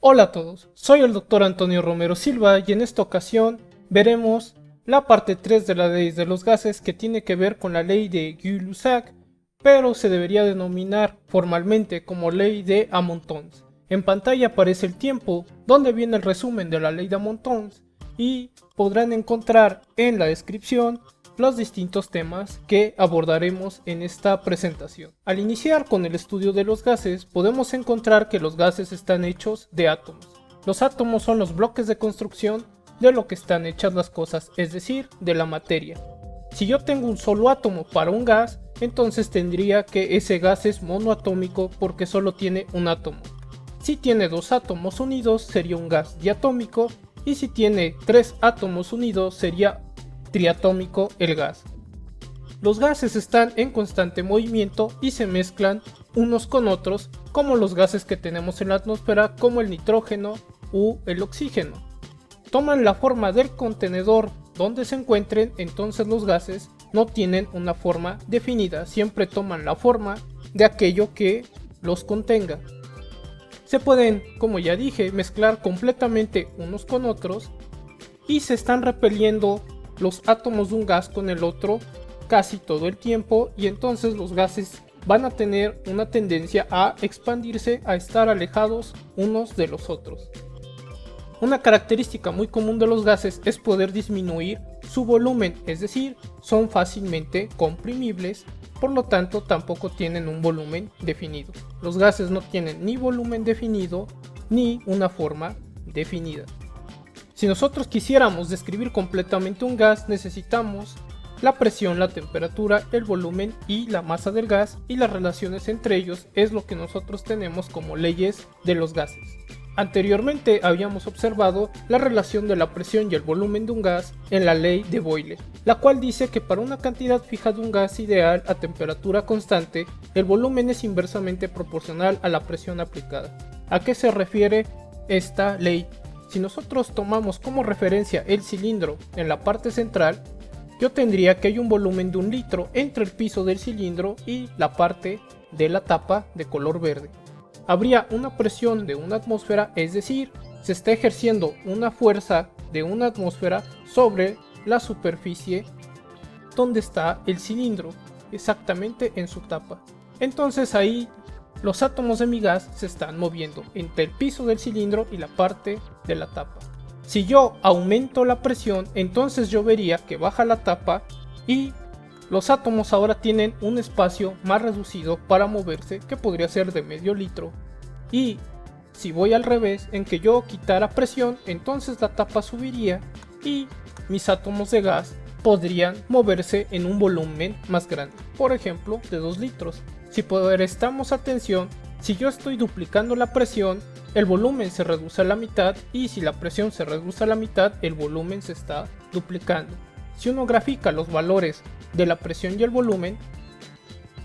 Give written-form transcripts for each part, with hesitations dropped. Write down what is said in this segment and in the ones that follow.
Hola a todos, soy el Dr. Antonio Romero Silva y en esta ocasión veremos la parte 3 de la ley de los gases que tiene que ver con la ley de Gay-Lussac, pero se debería denominar formalmente como ley de Amontons. En pantalla aparece el tiempo donde viene el resumen de la ley de Amontons y podrán encontrar en la descripción los distintos temas que abordaremos en esta presentación. Al iniciar con el estudio de los gases, podemos encontrar que los gases están hechos de átomos. Los átomos son los bloques de construcción de lo que están hechas las cosas, es decir, de la materia. Si yo tengo un solo átomo para un gas, entonces tendría que ese gas es monoatómico porque solo tiene un átomo. Si tiene dos átomos unidos sería un gas diatómico y si tiene tres átomos unidos sería triatómico el gas. Los gases están en constante movimiento y se mezclan unos con otros, como los gases que tenemos en la atmósfera, como el nitrógeno u el oxígeno. Toman la forma del contenedor donde se encuentren, entonces los gases no tienen una forma definida, siempre toman la forma de aquello que los contenga. Se pueden, como ya dije, mezclar completamente unos con otros y se están repeliendo los átomos de un gas con el otro casi todo el tiempo, y entonces los gases van a tener una tendencia a expandirse, a estar alejados unos de los otros. Una característica muy común de los gases es poder disminuir su volumen, es decir, son fácilmente comprimibles, por lo tanto tampoco tienen un volumen definido. Los gases no tienen ni volumen definido ni una forma definida. Si nosotros quisiéramos describir completamente un gas, necesitamos la presión, la temperatura, el volumen y la masa del gas, y las relaciones entre ellos es lo que nosotros tenemos como leyes de los gases. Anteriormente habíamos observado la relación de la presión y el volumen de un gas en la ley de Boyle, la cual dice que para una cantidad fija de un gas ideal a temperatura constante, el volumen es inversamente proporcional a la presión aplicada. ¿A qué se refiere esta ley? Si nosotros tomamos como referencia el cilindro en la parte central, yo tendría que hay un volumen de 1 litro entre el piso del cilindro y la parte de la tapa de color verde. Habría una presión de 1 atmósfera, es decir, se está ejerciendo una fuerza de 1 atmósfera sobre la superficie donde está el cilindro, exactamente en su tapa. Entonces ahí los átomos de mi gas se están moviendo entre el piso del cilindro y la parte de la tapa. Si yo aumento la presión, entonces yo vería que baja la tapa y los átomos ahora tienen un espacio más reducido para moverse, que podría ser de medio litro. Y si voy al revés, en que yo quitara presión, entonces la tapa subiría y mis átomos de gas podrían moverse en un volumen más grande, por ejemplo de 2 litros. Si prestamos atención, si yo estoy duplicando la presión, el volumen se reduce a la mitad, y si la presión se reduce a la mitad, el volumen se está duplicando. Si uno grafica los valores de la presión y el volumen,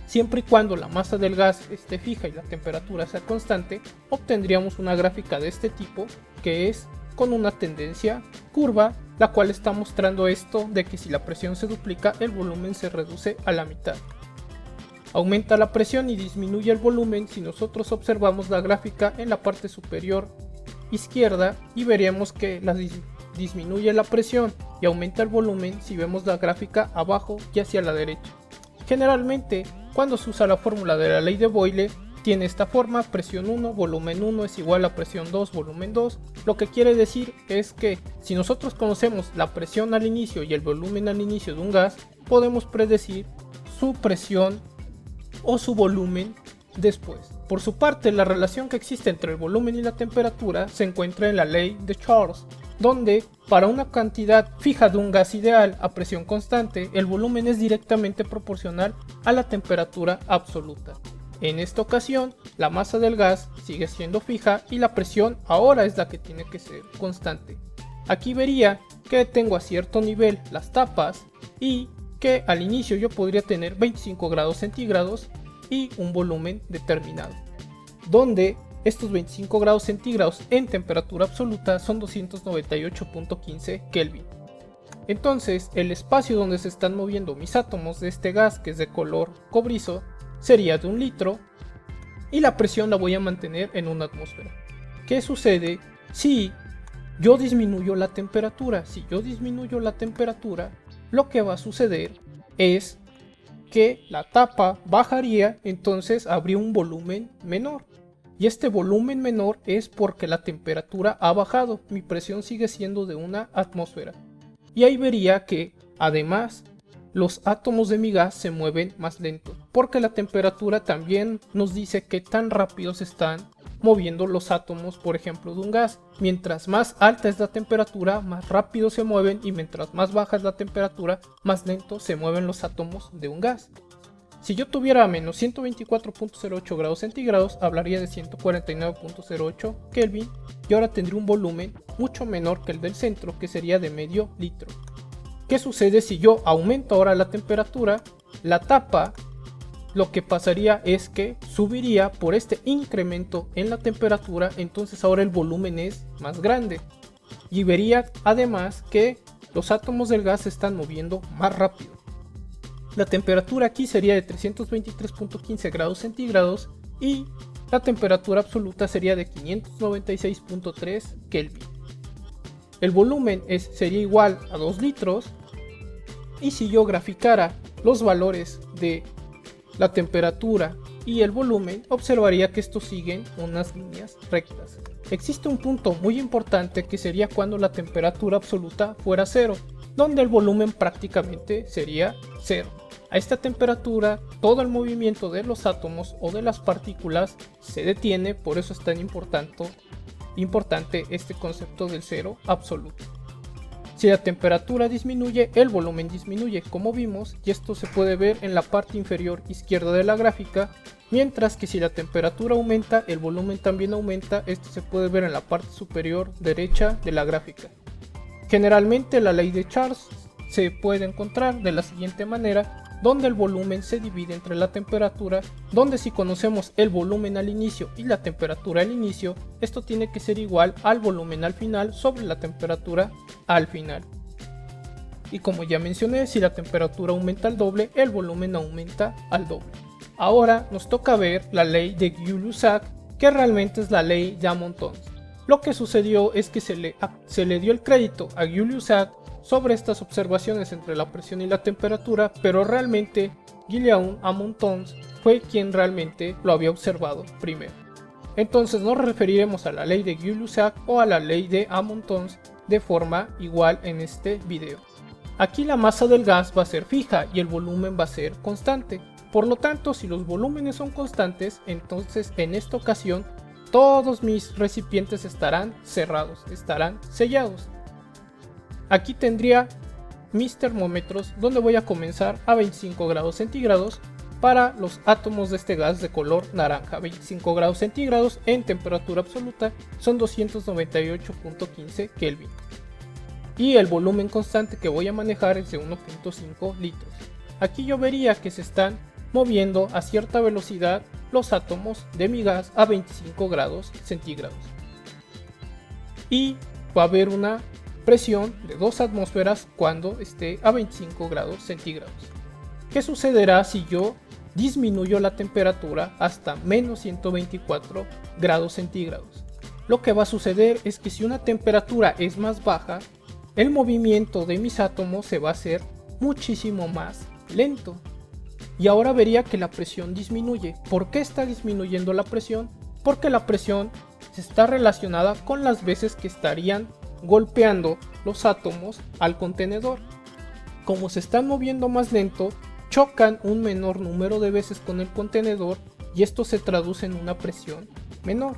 siempre y cuando la masa del gas esté fija y la temperatura sea constante, obtendríamos una gráfica de este tipo, que es con una tendencia curva, la cual está mostrando esto de que si la presión se duplica, el volumen se reduce a la mitad. Aumenta la presión y disminuye el volumen si nosotros observamos la gráfica en la parte superior izquierda, y veremos que disminuye la presión y aumenta el volumen si vemos la gráfica abajo y hacia la derecha. Generalmente, cuando se usa la fórmula de la ley de Boyle, tiene esta forma: presión 1, volumen 1 es igual a presión 2, volumen 2. Lo que quiere decir es que si nosotros conocemos la presión al inicio y el volumen al inicio de un gas, podemos predecir su presión o su volumen después. Por su parte, la relación que existe entre el volumen y la temperatura se encuentra en la ley de Charles, donde para una cantidad fija de un gas ideal a presión constante, el volumen es directamente proporcional a la temperatura absoluta. En esta ocasión, la masa del gas sigue siendo fija y la presión ahora es la que tiene que ser constante. Aquí vería que tengo a cierto nivel las tapas y que al inicio yo podría tener 25 grados centígrados y un volumen determinado, donde estos 25 grados centígrados en temperatura absoluta son 298.15 Kelvin. Entonces el espacio donde se están moviendo mis átomos de este gas, que es de color cobrizo, sería de 1 litro, y la presión la voy a mantener en 1 atmósfera. ¿Qué sucede si yo disminuyo la temperatura? Si yo disminuyo la temperatura, lo que va a suceder es que la tapa bajaría, entonces habría un volumen menor. Y este volumen menor es porque la temperatura ha bajado, mi presión sigue siendo de 1 atmósfera. Y ahí vería que, además, los átomos de mi gas se mueven más lento, porque la temperatura también nos dice qué tan rápido se están moviendo los átomos, por ejemplo, de un gas. Mientras más alta es la temperatura, más rápido se mueven, y mientras más baja es la temperatura, más lento se mueven los átomos de un gas. Si yo tuviera menos 124.08 grados centígrados, hablaría de 149.08 Kelvin, y ahora tendría un volumen mucho menor que el del centro, que sería de medio litro. ¿Qué sucede si yo aumento ahora la temperatura? La tapa, lo que pasaría es que subiría por este incremento en la temperatura, entonces ahora el volumen es más grande. Y vería además que los átomos del gas se están moviendo más rápido. La temperatura aquí sería de 323.15 grados centígrados y la temperatura absoluta sería de 596.3 Kelvin. El volumen sería igual a 2 litros, y si yo graficara los valores de la temperatura y el volumen, observaría que estos siguen unas líneas rectas. Existe un punto muy importante que sería cuando la temperatura absoluta fuera 0, donde el volumen prácticamente sería 0. A esta temperatura, todo el movimiento de los átomos o de las partículas se detiene, por eso es tan importante este concepto del cero absoluto. Si la temperatura disminuye, el volumen disminuye, como vimos, y esto se puede ver en la parte inferior izquierda de la gráfica, mientras que si la temperatura aumenta, el volumen también aumenta. Esto se puede ver en la parte superior derecha de la gráfica. Generalmente la ley de Charles se puede encontrar de la siguiente manera, donde el volumen se divide entre la temperatura, donde si conocemos el volumen al inicio y la temperatura al inicio, esto tiene que ser igual al volumen al final sobre la temperatura al final. Y como ya mencioné, si la temperatura aumenta al doble, el volumen aumenta al doble. Ahora nos toca ver la ley de Gill-Lussac, que realmente es la ley de Amond-Tons. Lo que sucedió es que se le dio el crédito a Gill-Lussac sobre estas observaciones entre la presión y la temperatura, pero realmente Guillaume Amond-Tons fue quien realmente lo había observado primero. Entonces nos referiremos a la ley de Gill-Lussac o a la ley de Amond-Tons de forma igual en este video. Aquí la masa del gas va a ser fija y el volumen va a ser constante. Por lo tanto, si los volúmenes son constantes, entonces en esta ocasión todos mis recipientes estarán cerrados, estarán sellados. Aquí tendría mis termómetros, donde voy a comenzar a 25 grados centígrados para los átomos de este gas de color naranja. 25 grados centígrados en temperatura absoluta son 298.15 Kelvin. Y el volumen constante que voy a manejar es de 1.5 litros. Aquí yo vería que se están moviendo a cierta velocidad los átomos de mi gas a 25 grados centígrados. Y va a haber una presión de 2 atmósferas cuando esté a 25 grados centígrados. ¿Qué sucederá si yo disminuyo la temperatura hasta menos 124 grados centígrados? Lo que va a suceder es que si una temperatura es más baja, el movimiento de mis átomos se va a hacer muchísimo más lento. Y ahora vería que la presión disminuye. ¿Por qué está disminuyendo la presión? Porque la presión está relacionada con las veces que estarían golpeando los átomos al contenedor. Como se están moviendo más lento, chocan un menor número de veces con el contenedor y esto se traduce en una presión menor.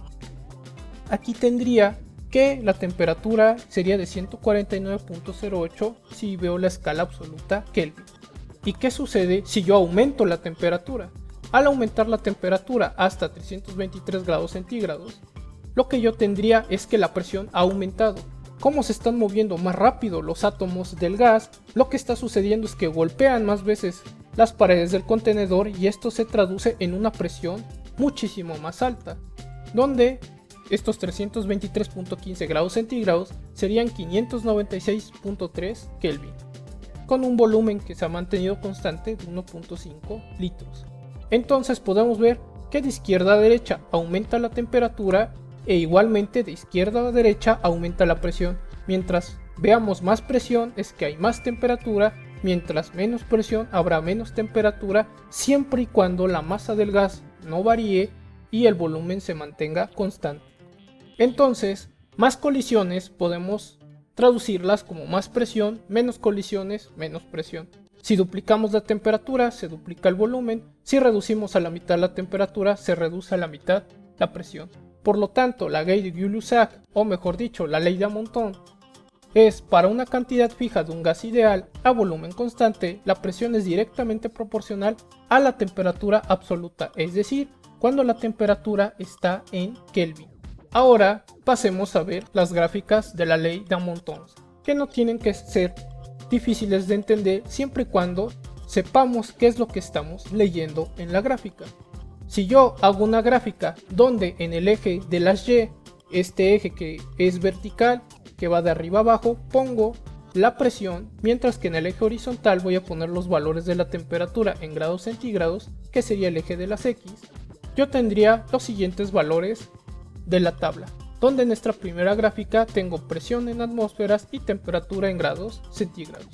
Aquí tendría que la temperatura sería de 149.08 si veo la escala absoluta Kelvin. ¿Y qué sucede si yo aumento la temperatura? Al aumentar la temperatura hasta 323 grados centígrados, lo que yo tendría es que la presión ha aumentado. Como se están moviendo más rápido los átomos del gas, lo que está sucediendo es que golpean más veces las paredes del contenedor y esto se traduce en una presión muchísimo más alta, donde estos 323.15 grados centígrados serían 596.3 Kelvin, con un volumen que se ha mantenido constante de 1.5 litros. Entonces podemos ver que de izquierda a derecha aumenta la temperatura e igualmente de izquierda a derecha aumenta la presión. Mientras veamos más presión es que hay más temperatura, mientras menos presión habrá menos temperatura, siempre y cuando la masa del gas no varíe y el volumen se mantenga constante. Entonces, más colisiones podemos traducirlas como más presión, menos colisiones, menos presión. Si duplicamos la temperatura, se duplica el volumen. Si reducimos a la mitad la temperatura, se reduce a la mitad la presión. Por lo tanto, la ley de Gay-Lussac, o mejor dicho, la ley de Monton, es para una cantidad fija de un gas ideal a volumen constante, la presión es directamente proporcional a la temperatura absoluta, es decir, cuando la temperatura está en Kelvin. Ahora pasemos a ver las gráficas de la ley de Monton, que no tienen que ser difíciles de entender siempre y cuando sepamos qué es lo que estamos leyendo en la gráfica. Si yo hago una gráfica donde en el eje de las Y, este eje que es vertical, que va de arriba a abajo, pongo la presión, mientras que en el eje horizontal voy a poner los valores de la temperatura en grados centígrados, que sería el eje de las X, yo tendría los siguientes valores de la tabla, donde en nuestra primera gráfica tengo presión en atmósferas y temperatura en grados centígrados.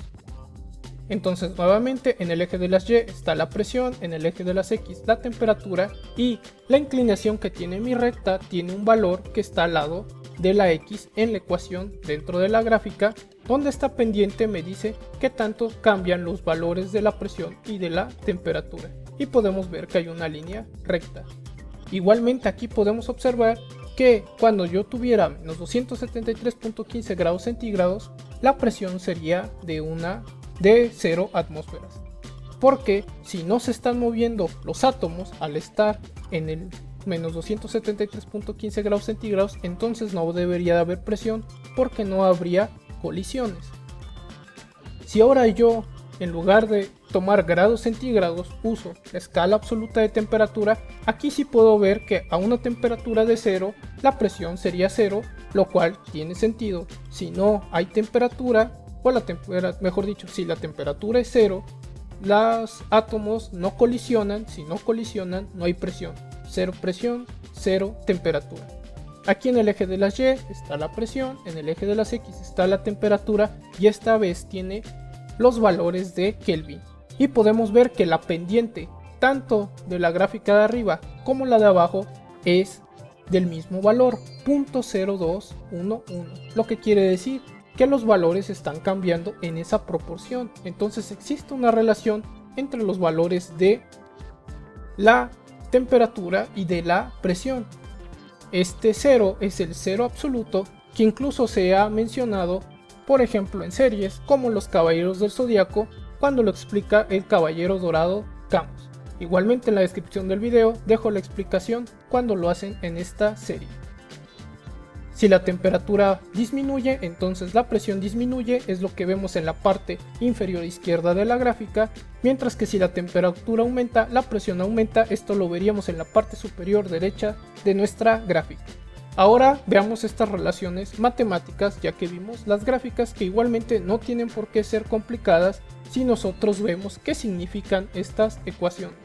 Entonces nuevamente en el eje de las Y está la presión, en el eje de las X la temperatura, y la inclinación que tiene mi recta tiene un valor que está al lado de la X en la ecuación dentro de la gráfica, donde esta pendiente me dice qué tanto cambian los valores de la presión y de la temperatura, y podemos ver que hay una línea recta. Igualmente aquí podemos observar que cuando yo tuviera menos 273.15 grados centígrados, la presión sería de 0 atmósferas. Porque si no se están moviendo los átomos al estar en el menos 273.15 grados centígrados, entonces no debería de haber presión porque no habría colisiones. Si ahora yo, en lugar de tomar grados centígrados, uso la escala absoluta de temperatura, aquí sí puedo ver que a una temperatura de 0 la presión sería 0, lo cual tiene sentido. Si no hay temperatura, o mejor dicho, si la temperatura es 0, los átomos no colisionan. Si no colisionan, no hay presión. 0 presión, 0 temperatura. Aquí en el eje de las Y está la presión, en el eje de las X está la temperatura, y esta vez tiene los valores de Kelvin. Y podemos ver que la pendiente, tanto de la gráfica de arriba como la de abajo, es del mismo valor, 0.0211, lo que quiere decir que los valores están cambiando en esa proporción. Entonces existe una relación entre los valores de la temperatura y de la presión. Este 0 es el 0 absoluto, que incluso se ha mencionado, por ejemplo, en series como Los Caballeros del Zodiaco, cuando lo explica el Caballero Dorado Camus. Igualmente en la descripción del video dejo la explicación cuando lo hacen en esta serie. Si la temperatura disminuye, entonces la presión disminuye, es lo que vemos en la parte inferior izquierda de la gráfica, mientras que si la temperatura aumenta, la presión aumenta. Esto lo veríamos en la parte superior derecha de nuestra gráfica. Ahora veamos estas relaciones matemáticas, ya que vimos las gráficas, que igualmente no tienen por qué ser complicadas si nosotros vemos qué significan estas ecuaciones.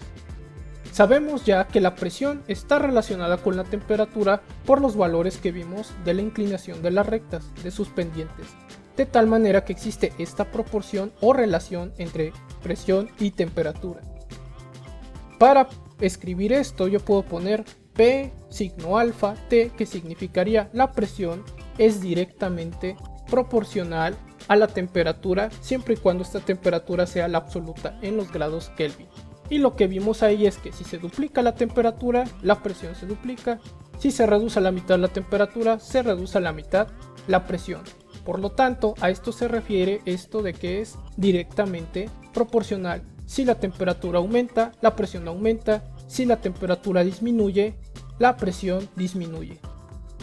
Sabemos ya que la presión está relacionada con la temperatura por los valores que vimos de la inclinación de las rectas, de sus pendientes, de tal manera que existe esta proporción o relación entre presión y temperatura. Para escribir esto yo puedo poner P signo alfa T, que significaría la presión es directamente proporcional a la temperatura, siempre y cuando esta temperatura sea la absoluta en los grados Kelvin. Y lo que vimos ahí es que si se duplica la temperatura, la presión se duplica. Si se reduce a la mitad la temperatura, se reduce a la mitad la presión. Por lo tanto, a esto se refiere esto de que es directamente proporcional. Si la temperatura aumenta, la presión aumenta. Si la temperatura disminuye, la presión disminuye.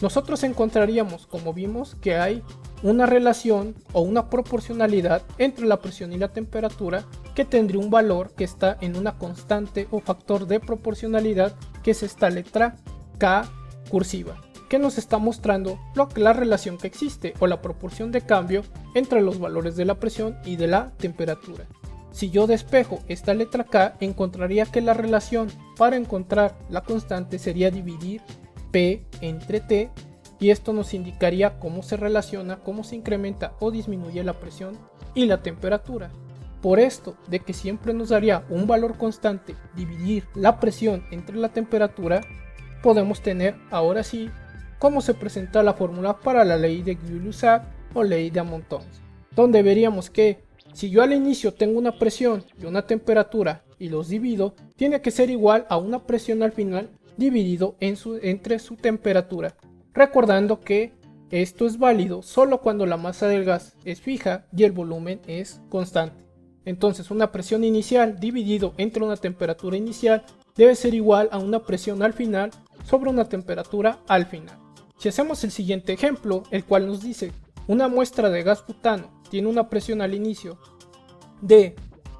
Nosotros encontraríamos, como vimos, que hay una relación o una proporcionalidad entre la presión y la temperatura, que tendría un valor que está en una constante o factor de proporcionalidad, que es esta letra K cursiva, que nos está mostrando la relación que existe o la proporción de cambio entre los valores de la presión y de la temperatura. Si yo despejo esta letra K, encontraría que la relación para encontrar la constante sería dividir P entre T, y esto nos indicaría cómo se relaciona, cómo se incrementa o disminuye la presión y la temperatura. Por esto de que siempre nos daría un valor constante dividir la presión entre la temperatura, podemos tener ahora sí cómo se presenta la fórmula para la ley de Gay-Lussac o ley de Amont-Tens, donde veríamos que si yo al inicio tengo una presión y una temperatura y los divido, tiene que ser igual a una presión al final dividido entre su temperatura, recordando que esto es válido solo cuando la masa del gas es fija y el volumen es constante. Entonces una presión inicial dividido entre una temperatura inicial debe ser igual a una presión al final sobre una temperatura al final. Si hacemos el siguiente ejemplo, el cual nos dice una muestra de gas butano tiene una presión al inicio de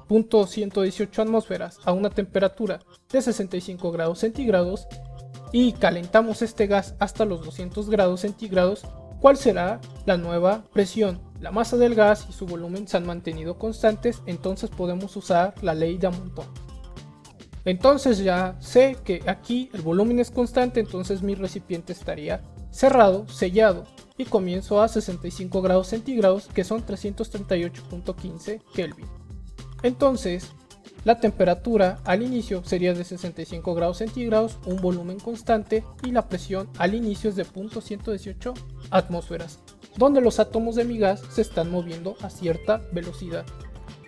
0.118 atmósferas a una temperatura de 65 grados centígrados y calentamos este gas hasta los 200 grados centígrados, ¿cuál será la nueva presión? La masa del gas y su volumen se han mantenido constantes, entonces podemos usar la ley de Amont-Tens. Entonces ya sé que aquí el volumen es constante, entonces mi recipiente estaría cerrado, sellado, y comienzo a 65 grados centígrados, que son 338.15 Kelvin. Entonces la temperatura al inicio sería de 65 grados centígrados, un volumen constante, y la presión al inicio es de 0.118 atmósferas, donde los átomos de mi gas se están moviendo a cierta velocidad.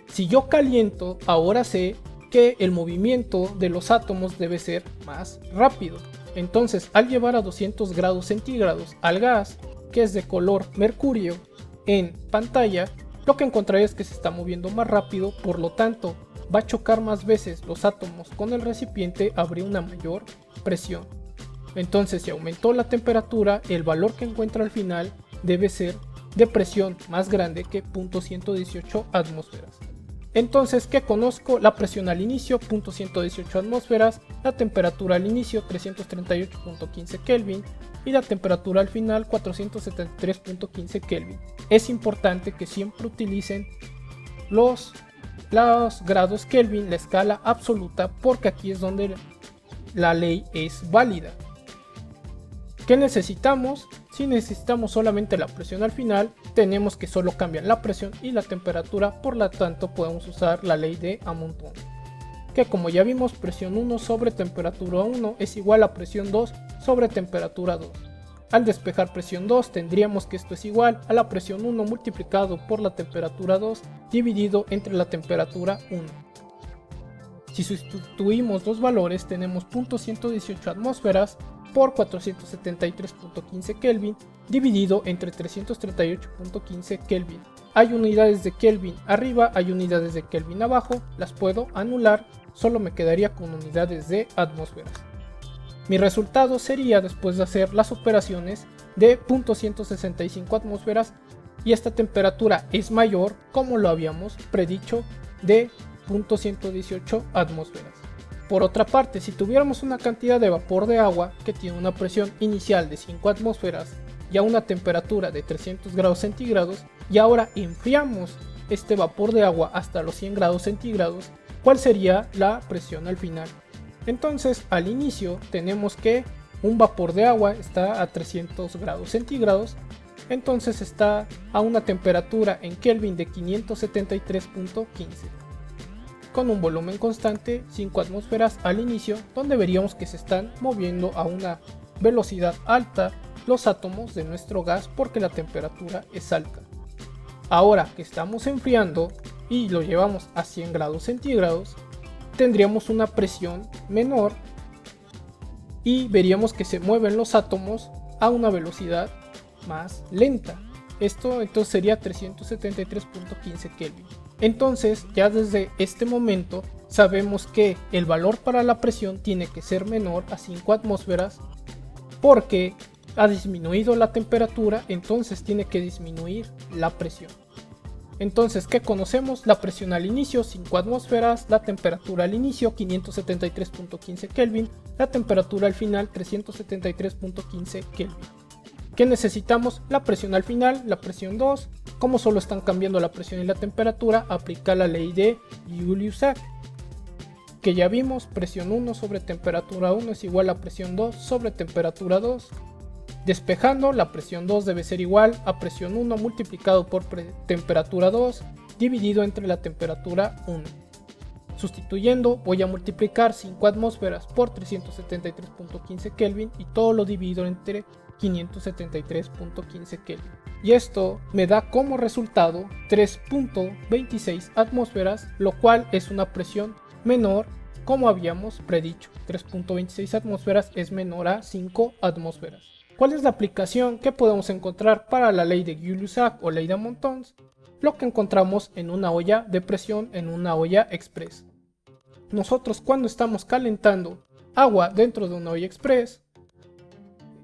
Si yo caliento, ahora sé que el movimiento de los átomos debe ser más rápido. Entonces, al llevar a 200 grados centígrados al gas, que es de color mercurio, en pantalla, lo que encontraré es que se está moviendo más rápido, por lo tanto, va a chocar más veces los átomos con el recipiente, habría una mayor presión. Entonces, si aumentó la temperatura, el valor que encuentra al final debe ser de presión más grande que 0.118 atmósferas. Entonces, ¿qué conozco? La presión al inicio, 0.118 atmósferas, la temperatura al inicio, 338.15 Kelvin, y la temperatura al final, 473.15 Kelvin. Es importante que siempre utilicen los grados Kelvin, la escala absoluta, porque aquí es donde la ley es válida. ¿Qué necesitamos? Si necesitamos solamente la presión al final, tenemos que solo cambian la presión y la temperatura, por lo tanto podemos usar la ley de Amont-Tens, que como ya vimos, presión 1 sobre temperatura 1 es igual a presión 2 sobre temperatura 2. Al despejar presión 2 tendríamos que esto es igual a la presión 1 multiplicado por la temperatura 2 dividido entre la temperatura 1. Si sustituimos los valores, tenemos 0.118 atmósferas por 473.15 Kelvin dividido entre 338.15 Kelvin. Hay unidades de Kelvin arriba, hay unidades de Kelvin abajo, las puedo anular, solo me quedaría con unidades de atmósferas. Mi resultado sería, después de hacer las operaciones, de 0.165 atmósferas, y esta temperatura es mayor, como lo habíamos predicho, de 0.118 atmósferas. Por otra parte, si tuviéramos una cantidad de vapor de agua que tiene una presión inicial de 5 atmósferas y a una temperatura de 300 grados centígrados, y ahora enfriamos este vapor de agua hasta los 100 grados centígrados, ¿cuál sería la presión al final? Entonces, al inicio tenemos que un vapor de agua está a 300 grados centígrados, entonces está a una temperatura en Kelvin de 573.15. con un volumen constante, 5 atmósferas al inicio, donde veríamos que se están moviendo a una velocidad alta los átomos de nuestro gas porque la temperatura es alta. Ahora que estamos enfriando y lo llevamos a 100 grados centígrados, tendríamos una presión menor y veríamos que se mueven los átomos a una velocidad más lenta. Esto entonces sería 373.15 Kelvin. Entonces ya desde este momento sabemos que el valor para la presión tiene que ser menor a 5 atmósferas porque ha disminuido la temperatura, entonces tiene que disminuir la presión. Entonces, ¿qué conocemos? La presión al inicio 5 atmósferas, la temperatura al inicio 573.15 Kelvin, la temperatura al final 373.15 Kelvin. ¿Qué necesitamos? La presión al final, la presión 2, como solo están cambiando la presión y la temperatura, aplica la ley de Gay-Lussac, que ya vimos, presión 1 sobre temperatura 1 es igual a presión 2 sobre temperatura 2. Despejando, la presión 2 debe ser igual a presión 1 multiplicado por temperatura 2 dividido entre la temperatura 1. Sustituyendo, voy a multiplicar 5 atmósferas por 373.15 Kelvin y todo lo divido entre 573.15 Kelvin. Y esto me da como resultado 3.26 atmósferas, lo cual es una presión menor, como habíamos predicho. 3.26 atmósferas es menor a 5 atmósferas. ¿Cuál es la aplicación que podemos encontrar para la ley de Gay-Lussac o ley de Monton? Lo que encontramos en una olla de presión, en una olla express. Nosotros, cuando estamos calentando agua dentro de una olla express,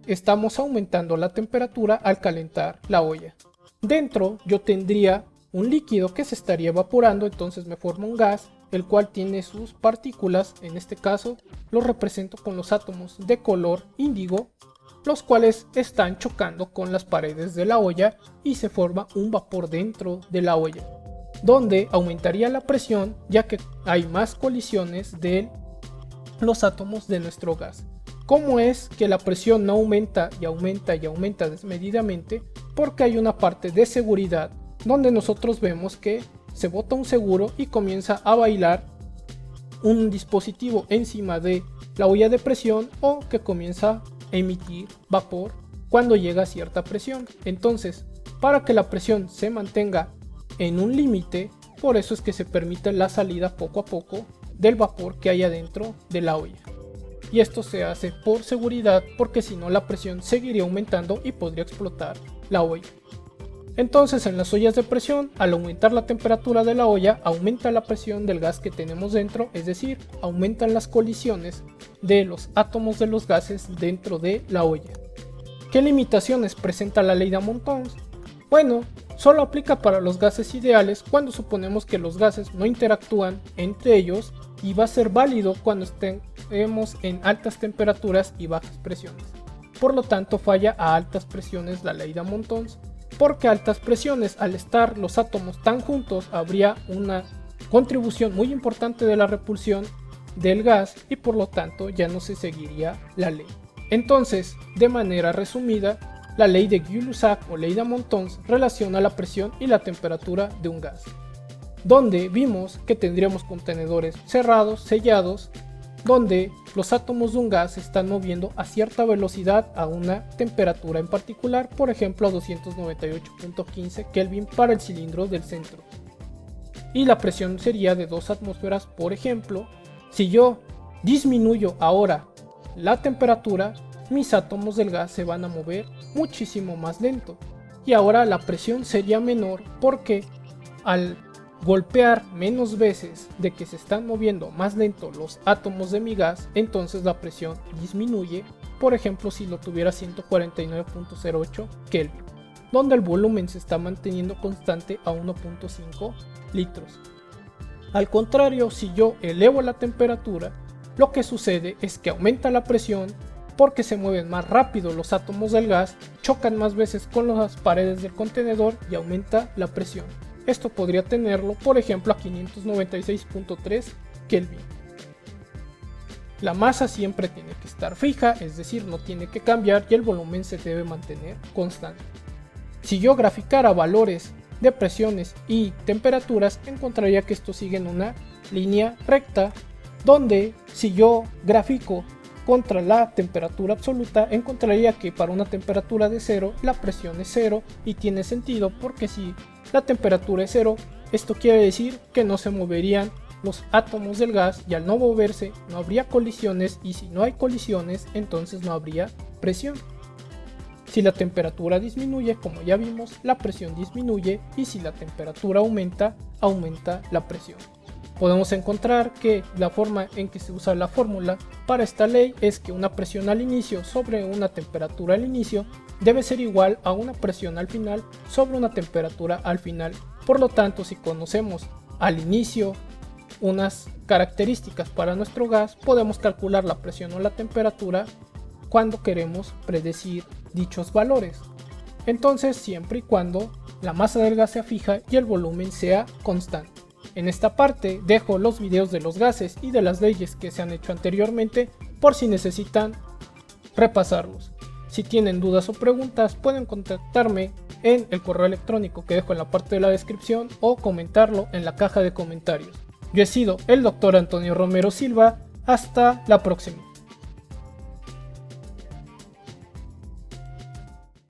estamos aumentando la temperatura al calentar la olla. Dentro yo tendría un líquido que se estaría evaporando, entonces me forma un gas, el cual tiene sus partículas. En este caso lo represento con los átomos de color índigo, los cuales están chocando con las paredes de la olla y se forma un vapor dentro de la olla, donde aumentaría la presión ya que hay más colisiones de los átomos de nuestro gas. ¿Cómo es que la presión no aumenta y aumenta y aumenta desmedidamente? Porque hay una parte de seguridad donde nosotros vemos que se bota un seguro y comienza a bailar un dispositivo encima de la olla de presión, o que comienza a emitir vapor cuando llega a cierta presión. Entonces, para que la presión se mantenga en un límite, por eso es que se permite la salida poco a poco del vapor que hay adentro de la olla. Y esto se hace por seguridad, porque si no la presión seguiría aumentando y podría explotar la olla. Entonces, en las ollas de presión, al aumentar la temperatura de la olla, aumenta la presión del gas que tenemos dentro, es decir, aumentan las colisiones de los átomos de los gases dentro de la olla. ¿Qué limitaciones presenta la ley de Monton? Bueno, solo aplica para los gases ideales cuando suponemos que los gases no interactúan entre ellos, y va a ser válido cuando estemos en altas temperaturas y bajas presiones. Por lo tanto, falla a altas presiones la ley de Monton, porque a altas presiones, al estar los átomos tan juntos, habría una contribución muy importante de la repulsión del gas y por lo tanto ya no se seguiría la ley. Entonces, de manera resumida, la ley de Gay-Lussac o ley de Monton relaciona la presión y la temperatura de un gas, donde vimos que tendríamos contenedores cerrados, sellados, donde los átomos de un gas se están moviendo a cierta velocidad a una temperatura en particular, por ejemplo a 298.15 Kelvin para el cilindro del centro. Y la presión sería de 2 atmósferas, por ejemplo. Si yo disminuyo ahora la temperatura, mis átomos del gas se van a mover muchísimo más lento. Y ahora la presión sería menor porque al golpear menos veces de que se están moviendo más lento los átomos de mi gas, entonces la presión disminuye. Por ejemplo, si lo tuviera 149.08 Kelvin, donde el volumen se está manteniendo constante a 1.5 litros. Al contrario, si yo elevo la temperatura, lo que sucede es que aumenta la presión porque se mueven más rápido los átomos del gas, chocan más veces con las paredes del contenedor y aumenta la presión. Esto podría tenerlo, por ejemplo, a 596.3 Kelvin. La masa siempre tiene que estar fija, es decir, no tiene que cambiar, y el volumen se debe mantener constante. Si yo graficara valores de presiones y temperaturas, encontraría que estos siguen una línea recta, donde si yo grafico contra la temperatura absoluta, encontraría que para una temperatura de 0 la presión es 0, y tiene sentido porque si la temperatura es 0, esto quiere decir que no se moverían los átomos del gas, y al no moverse no habría colisiones, y si no hay colisiones entonces no habría presión. Si la temperatura disminuye, como ya vimos, la presión disminuye, y si la temperatura aumenta, aumenta la presión. Podemos encontrar que la forma en que se usa la fórmula para esta ley es que una presión al inicio sobre una temperatura al inicio debe ser igual a una presión al final sobre una temperatura al final. Por lo tanto, si conocemos al inicio unas características para nuestro gas, podemos calcular la presión o la temperatura cuando queremos predecir dichos valores. Entonces, siempre y cuando la masa del gas sea fija y el volumen sea constante. En esta parte dejo los videos de los gases y de las leyes que se han hecho anteriormente por si necesitan repasarlos. Si tienen dudas o preguntas pueden contactarme en el correo electrónico que dejo en la parte de la descripción o comentarlo en la caja de comentarios. Yo he sido el Dr. Antonio Romero Silva, hasta la próxima.